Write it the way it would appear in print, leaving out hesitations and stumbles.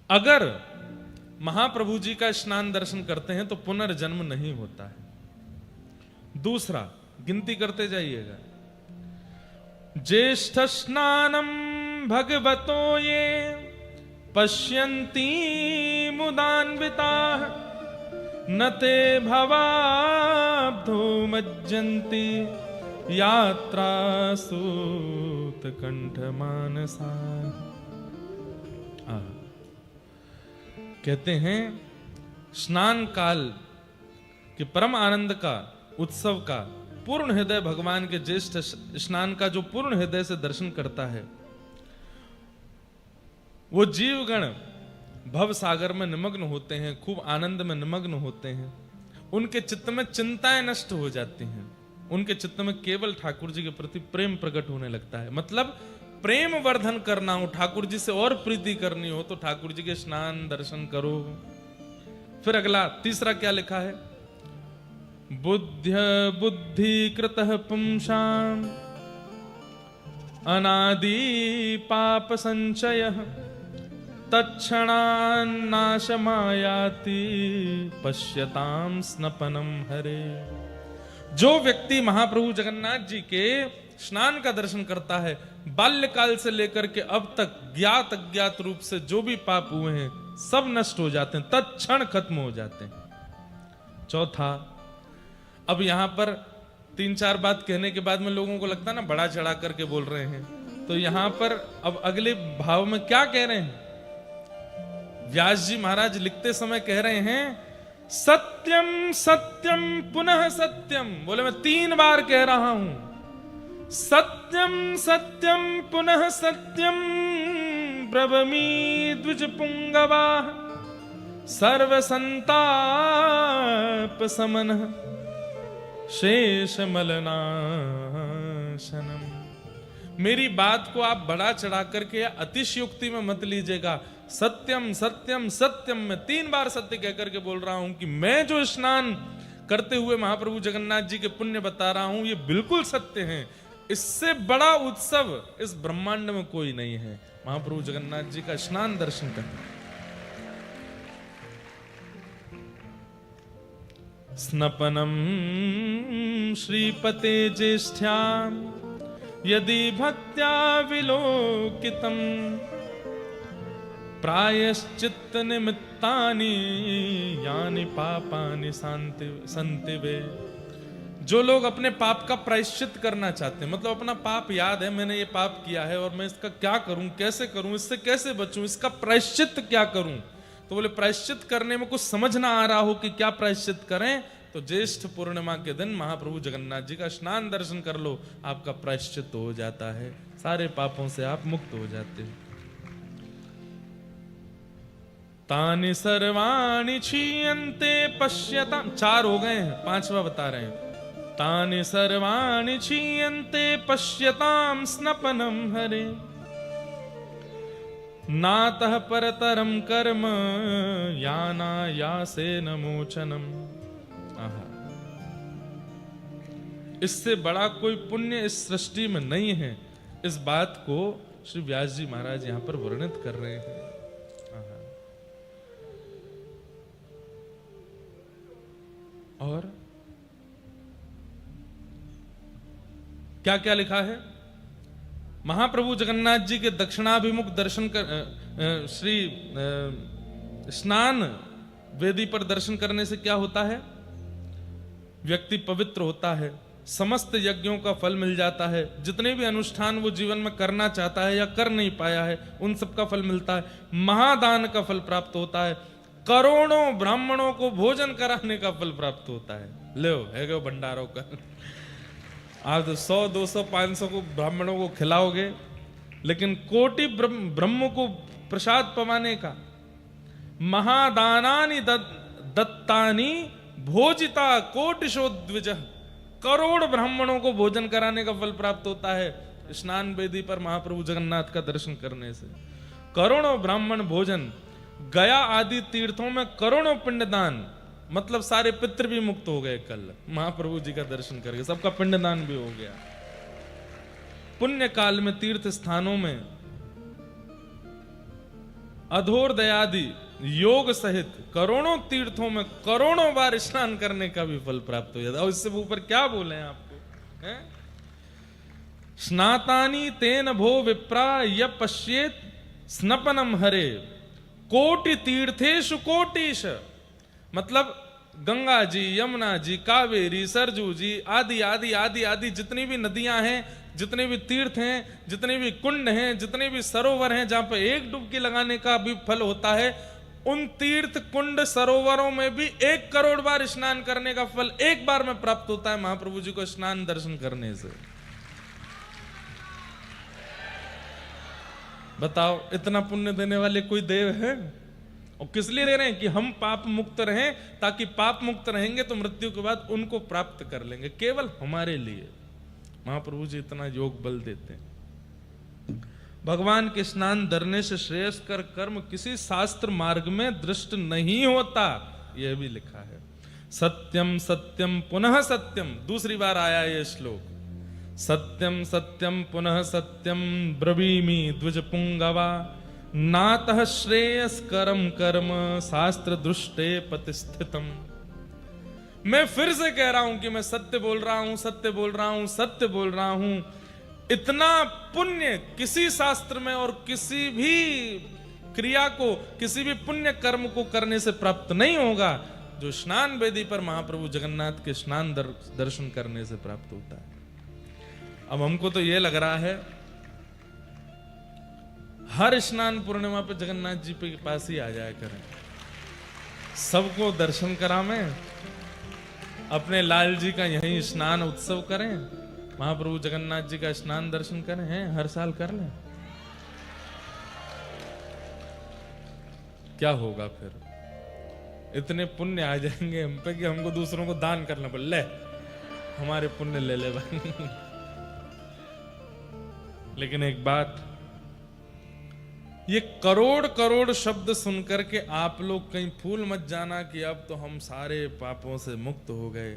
अगर महाप्रभु जी का स्नान दर्शन करते हैं तो पुनर्जन्म नहीं होता है। दूसरा, गिनती करते जाइएगा, ज्येष्ठ स्नानम भगवतो ये पश्यन्ति मुदान्विताः न ते भवाब्धो मज्जन्ति यात्रा सूत कंठ मानसा। कहते हैं स्नान काल के परम आनंद का उत्सव का पूर्ण हृदय भगवान के ज्येष्ठ स्नान का जो पूर्ण हृदय से दर्शन करता है, वो जीवगण भव सागर में निमग्न होते हैं, खूब आनंद में निमग्न होते हैं। उनके चित्त में चिंताएं नष्ट हो जाती हैं, उनके चित्त में केवल ठाकुर जी के प्रति प्रेम प्रकट होने लगता है। मतलब प्रेम वर्धन करना हो, ठाकुर जी से और प्रीति करनी हो तो ठाकुर जी के स्नान दर्शन करो। फिर अगला तीसरा क्या लिखा है, बुद्धि कृतः पुंसाम अनादि पाप संचयः तत्क्षणान्नाशमायाति पश्यताम स्नपनम हरे। जो व्यक्ति महाप्रभु जगन्नाथ जी के स्नान का दर्शन करता है, बाल्यकाल से लेकर के अब तक ज्ञात अज्ञात रूप से जो भी पाप हुए हैं सब नष्ट हो जाते हैं, तत्क्षण खत्म हो जाते हैं। चौथा, अब यहां पर 3-4 बात कहने के बाद में लोगों को लगता है ना बड़ा चढ़ा करके बोल रहे हैं, तो यहां पर अब अगले भाव में क्या कह रहे हैं, व्यास जी महाराज लिखते समय कह रहे हैं सत्यम सत्यम पुनः सत्यम। बोले मैं 3 बार कह रहा हूं, सत्यम सत्यम पुनः सत्यम ब्रवमी द्विज पुंगवा सर्व संताप समन शेष मलनाशनम। मेरी बात को आप बढ़ा चढ़ा करके या अतिशयोक्ति में मत लीजिएगा। सत्यम सत्यम सत्यम, मैं 3 बार सत्य कहकर के बोल रहा हूं कि मैं जो स्नान करते हुए महाप्रभु जगन्नाथ जी के पुण्य बता रहा हूं ये बिल्कुल सत्य है। इससे बड़ा उत्सव इस ब्रह्मांड में कोई नहीं है, महाप्रभु जगन्नाथ जी का स्नान दर्शन करना। स्नपनम श्रीपते ज्येष्ठ्याम यदि भक्त्या विलोकितम प्रायश्चित्त निमित्तानि यानि पापानि सन्ति वे। जो लोग अपने पाप का प्रायश्चित करना चाहते हैं, मतलब अपना पाप याद है मैंने ये पाप किया है और मैं इसका क्या करूं, कैसे करूं, इससे कैसे बचूं, इसका प्रायश्चित क्या करूं, तो बोले प्रायश्चित करने में कुछ समझ ना आ रहा हो कि क्या प्रायश्चित करें, तो ज्येष्ठ पूर्णिमा के दिन महाप्रभु जगन्नाथ जी का स्नान दर्शन कर लो, आपका प्रायश्चित हो जाता है, सारे पापों से आप मुक्त हो जाते हो। तानि सर्वाणि क्षीयन्ते पश्यताम, 4 हो गए हैं, 5वां बता रहे हैं। तानि सर्वाणि क्षीयन्ते पश्यताम स्नपनम हरे नातः परतरम कर्म यानायासेन मोचनम। इससे बड़ा कोई पुण्य इस सृष्टि में नहीं है, इस बात को श्री व्यास जी महाराज यहां पर वर्णित कर रहे हैं। और क्या क्या लिखा है, महाप्रभु जगन्नाथ जी के दक्षिणाभिमुख दर्शन कर श्री स्नान वेदी पर दर्शन करने से क्या होता है, व्यक्ति पवित्र होता है, समस्त यज्ञों का फल मिल जाता है, जितने भी अनुष्ठान वो जीवन में करना चाहता है या कर नहीं पाया है उन सब का फल मिलता है, महादान का फल प्राप्त होता है, करोड़ों ब्राह्मणों को भोजन कराने का फल प्राप्त होता है। लो है गो भंडारों का, आप 100 200 500 को ब्राह्मणों को खिलाओगे, लेकिन कोटि ब्रह्म को प्रसाद पवाने का, महादानानि दत्तानि भोजिता कोटिशो द्विज, करोड़ ब्राह्मणों को भोजन कराने का फल प्राप्त होता है स्नान वेदी पर महाप्रभु जगन्नाथ का दर्शन करने से। करोड़ों ब्राह्मण भोजन, गया आदि तीर्थों में करोड़ों पिंडदान, मतलब सारे पितृ भी मुक्त हो गए कल महाप्रभु जी का दर्शन करके, सबका पिंडदान भी हो गया। पुण्य काल में तीर्थ स्थानों में अधोरदयादि योग सहित करोड़ों तीर्थों में करोड़ों बार स्नान करने का भी फल प्राप्त हो जाता है। और इससे ऊपर क्या बोले आपको, हैं? स्नातानि तेन भो विप्रा य पश्येत स्नपनम हरे कोटि तीर्थेषु कोटिश। मतलब गंगा जी, यमुना जी, कावेरी, सरजू जी आदि आदि आदि आदि जितनी भी नदियां हैं, जितने भी तीर्थ हैं, जितने भी कुंड हैं, जितने भी सरोवर हैं जहां पर एक डुबकी लगाने का भी फल होता है, उन तीर्थ कुंड सरोवरों में भी 1 करोड़ बार स्नान करने का फल एक बार में प्राप्त होता है महाप्रभु जी को स्नान दर्शन करने से। बताओ इतना पुण्य देने वाले कोई देव है? और किस लिए दे रहे हैं? कि हम पाप मुक्त रहें, ताकि पाप मुक्त रहेंगे तो मृत्यु के बाद उनको प्राप्त कर लेंगे, केवल हमारे लिए महाप्रभु जी इतना योग बल देते हैं। भगवान के स्नान धरने से श्रेयस्कर कर्म किसी शास्त्र मार्ग में दृष्ट नहीं होता, यह भी लिखा है। सत्यम सत्यम पुनः सत्यम, दूसरी बार आया ये श्लोक। सत्यम सत्यम पुनः सत्यम ब्रवीमि द्विज पुंगवा नातः श्रेयस्करम कर्म शास्त्र दृष्टे प्रतिष्ठितम। मैं फिर से कह रहा हूं कि मैं सत्य बोल रहा हूं, सत्य बोल रहा हूं, सत्य बोल रहा हूं। इतना पुण्य किसी शास्त्र में और किसी भी क्रिया को, किसी भी पुण्य कर्म को करने से प्राप्त नहीं होगा जो स्नान वेदी पर महाप्रभु जगन्नाथ के स्नान दर्शन करने से प्राप्त होता है। अब हमको तो यह लग रहा है हर स्नान पूर्णिमा पे जगन्नाथ जी के पास ही आ जाया करें, सबको दर्शन करावें, अपने लाल जी का यहीं स्नान उत्सव करें, महाप्रभु जगन्नाथ जी का स्नान दर्शन करें, हैं हर साल कर लें। क्या होगा फिर? इतने पुण्य आ जाएंगे हम पे कि हमको दूसरों को दान करना पड़े, ले हमारे पुण्य ले ले भाई। लेकिन एक बात, ये करोड़ करोड़ शब्द सुनकर के आप लोग कहीं फूल मत जाना कि अब तो हम सारे पापों से मुक्त हो गए।